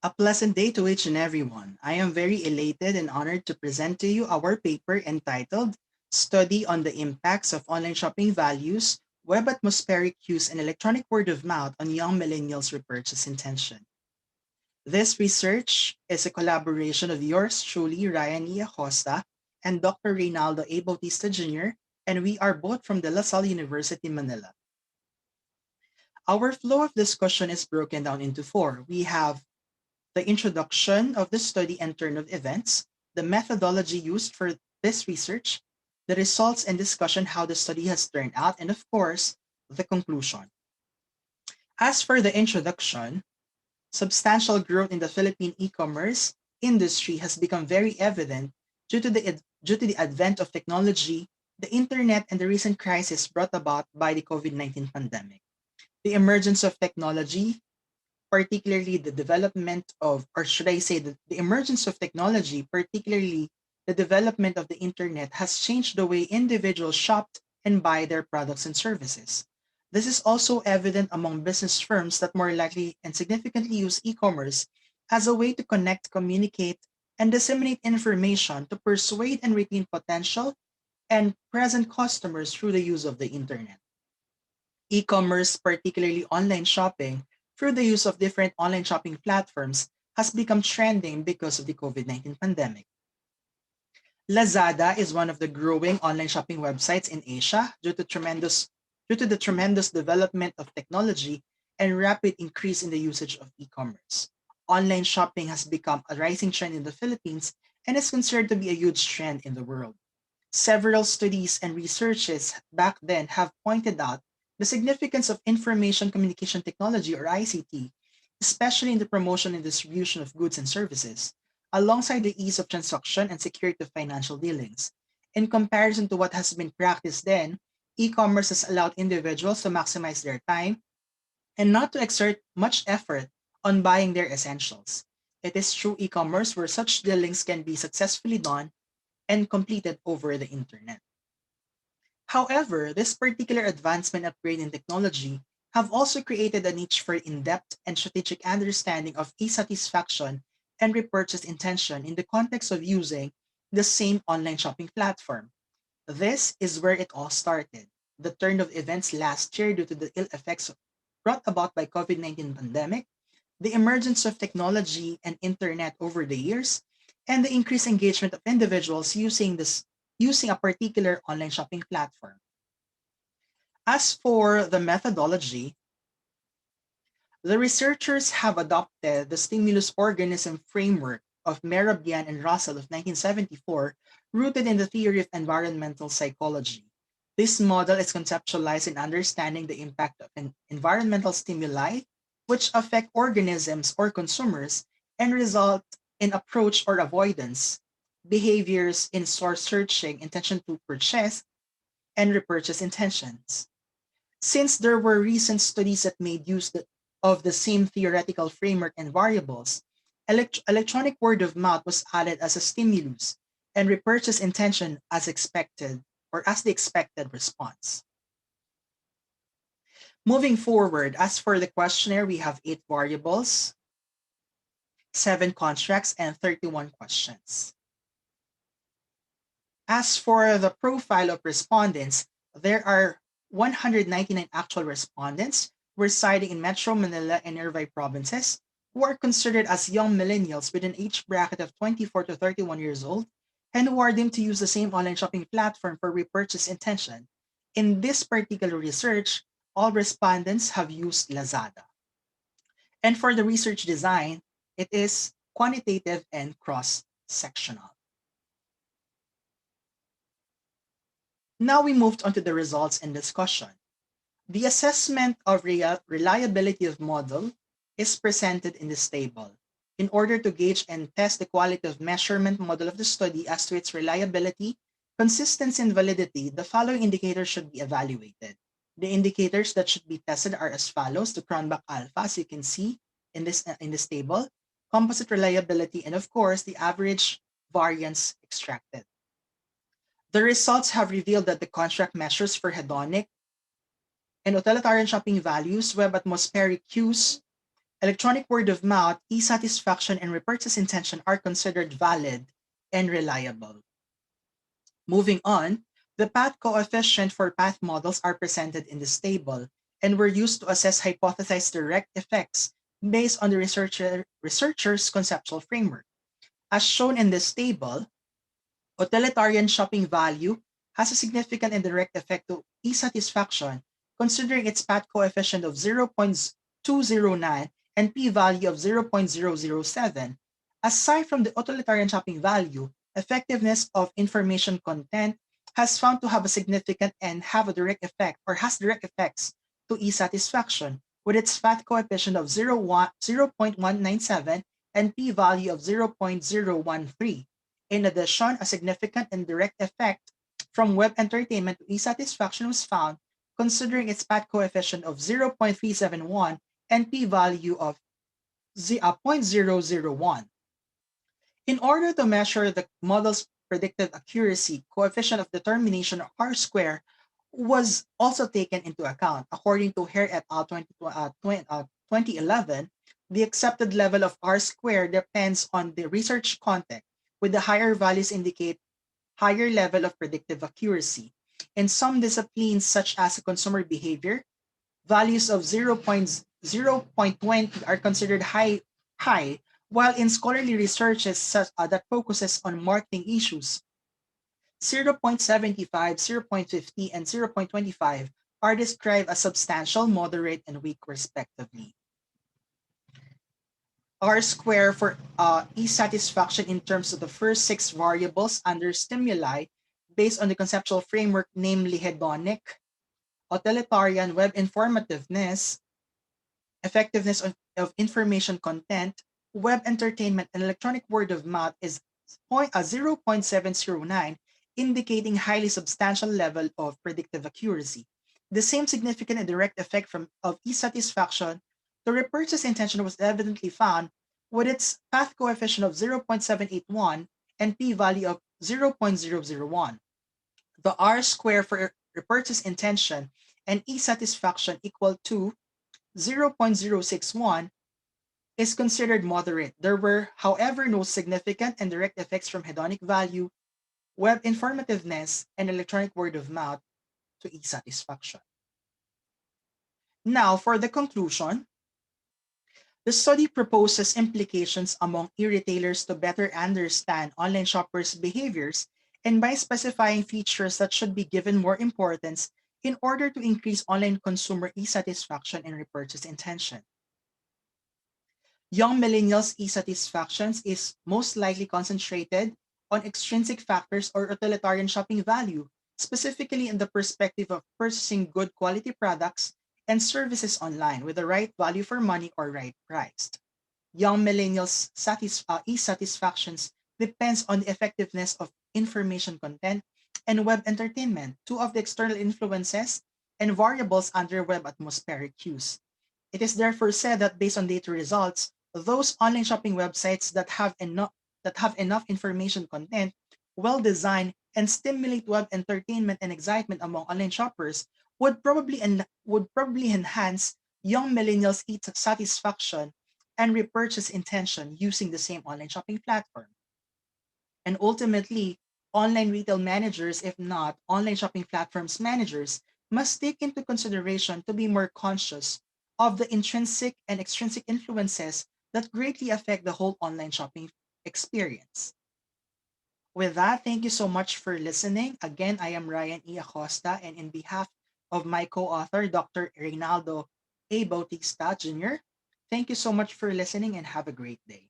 A pleasant day to each and everyone. I am very elated and honored to present to you our paper entitled Study on the Impacts of Online Shopping Values, Web Atmospheric Use, and Electronic Word of Mouth on Young Millennials' Repurchase Intention. This research is a collaboration of yours truly, Ryan Acosta, and Dr. Reynaldo A. Bautista Jr., and we are both from the La Salle University, Manila. Our flow of discussion is broken down into four. We have the introduction of the study and turn of events, the methodology used for this research, the results and discussion how the study has turned out, and of course, the conclusion. As for the introduction, substantial growth in the Philippine e-commerce industry has become very evident due to the advent of technology, the internet, and the recent crisis brought about by the COVID-19 pandemic. The emergence of technology, particularly the development of, or should I say, the emergence of technology, particularly the development of the internet, has changed the way individuals shop and buy their products and services. This is also evident among business firms that more likely and significantly use e commerce as a way to connect, communicate, and disseminate information to persuade and retain potential and present customers through the use of the internet. E-commerce, particularly online shopping, through the use of different online shopping platforms, has become trending because of the COVID-19 pandemic. Lazada is one of the growing online shopping websites in Asia due to the tremendous development of technology and rapid increase in the usage of e-commerce. Online shopping has become a rising trend in the Philippines and is considered to be a huge trend in the world. Several studies and researches back then have pointed out the significance of information communication technology or ICT, especially in the promotion and distribution of goods and services, alongside the ease of transaction and security of financial dealings. In comparison to what has been practiced then, e-commerce has allowed individuals to maximize their time and not to exert much effort on buying their essentials. It is through e-commerce where such dealings can be successfully done and completed over the internet. However, this particular advancement upgrade in technology have also created a niche for in-depth and strategic understanding of e-satisfaction and repurchase intention in the context of using the same online shopping platform. This is where it all started. The turn of events last year due to the ill effects brought about by COVID-19 pandemic, the emergence of technology and internet over the years, and the increased engagement of individuals using a particular online shopping platform. As for the methodology, the researchers have adopted the stimulus organism framework of Mehrabian and Russell of 1974, rooted in the theory of environmental psychology. This model is conceptualized in understanding the impact of environmental stimuli, which affect organisms or consumers and result in approach or avoidance, behaviors in source searching, intention to purchase, and repurchase intentions. Since there were recent studies that made use of the same theoretical framework and variables, electronic word of mouth was added as a stimulus and repurchase intention as expected or as the expected response. Moving forward, as for the questionnaire, we have 8 variables, 7 contracts, and 31 questions. As for the profile of respondents, there are 199 actual respondents residing in Metro Manila and nearby provinces who are considered as young millennials with an age bracket of 24 to 31 years old and who are deemed to use the same online shopping platform for repurchase intention. In this particular research, all respondents have used Lazada. And for the research design, it is quantitative and cross-sectional. Now we moved on to the results and discussion. The assessment of reliability of model is presented in this table. In order to gauge and test the quality of measurement model of the study as to its reliability, consistency, and validity, the following indicators should be evaluated. The indicators that should be tested are as follows: the Cronbach alpha, as you can see in this table, composite reliability, and of course, the average variance extracted. The results have revealed that the contract measures for hedonic and utilitarian shopping values, web atmospheric cues, Electronic word of mouth, e-satisfaction, and repurchase intention are considered valid and reliable. Moving on, the path coefficient for path models are presented in this table and were used to assess hypothesized direct effects based on the researcher's conceptual framework. As shown in this table, utilitarian shopping value has a significant and direct effect to e-satisfaction, considering its path coefficient of 0.209 and p-value of 0.007. Aside from the utilitarian shopping value, effectiveness of information content has found to have a significant and have a direct effect or has direct effects to e-satisfaction with its path coefficient of 0.197 and p-value of 0.013. In addition, a significant and direct effect from web entertainment to e-satisfaction was found, considering its path coefficient of 0.371 and p-value of 0.001. In order to measure the model's predicted accuracy, coefficient of determination or R-square was also taken into account. According to Hare et al. 2011, the accepted level of R-square depends on the research context, with the higher values indicate higher level of predictive accuracy. In some disciplines, such as consumer behavior, values of 0.20 are considered high, while in scholarly researches that focuses on marketing issues, 0.75, 0.50, and 0.25 are described as substantial, moderate, and weak respectively. R-square for e-satisfaction in terms of the first 6 variables under stimuli based on the conceptual framework, namely hedonic, utilitarian, web informativeness, effectiveness of information content, web entertainment, and electronic word of mouth is 0.709, indicating highly substantial level of predictive accuracy. The same significant and direct effect of e-satisfaction to repurchase intention was evidently found with its path coefficient of 0.781 and p-value of 0.001. The R-square for repurchase intention and e-satisfaction equal to 0.061 is considered moderate. There were, however, no significant and direct effects from hedonic value, web informativeness, and electronic word of mouth to e-satisfaction. Now, for the conclusion, the study proposes implications among e-retailers to better understand online shoppers' behaviors and by specifying features that should be given more importance in order to increase online consumer e-satisfaction and repurchase intention. Young millennials' e-satisfactions is most likely concentrated on extrinsic factors or utilitarian shopping value, specifically in the perspective of purchasing good quality products and services online with the right value for money or right priced. Young millennials' e-satisfactions depends on the effectiveness of information content and web entertainment, two of the external influences and variables under web atmospheric cues. It is therefore said that based on data results, those online shopping websites that have enough information content, well designed, and stimulate web entertainment and excitement among online shoppers would probably enhance young millennials' satisfaction and repurchase intention using the same online shopping platform. And ultimately, online retail managers, if not online shopping platforms managers, must take into consideration to be more conscious of the intrinsic and extrinsic influences that greatly affect the whole online shopping experience. With that, thank you so much for listening. Again, I am Ryan E. Acosta, and in behalf of my co-author, Dr. Reynaldo A. Bautista Jr., thank you so much for listening and have a great day.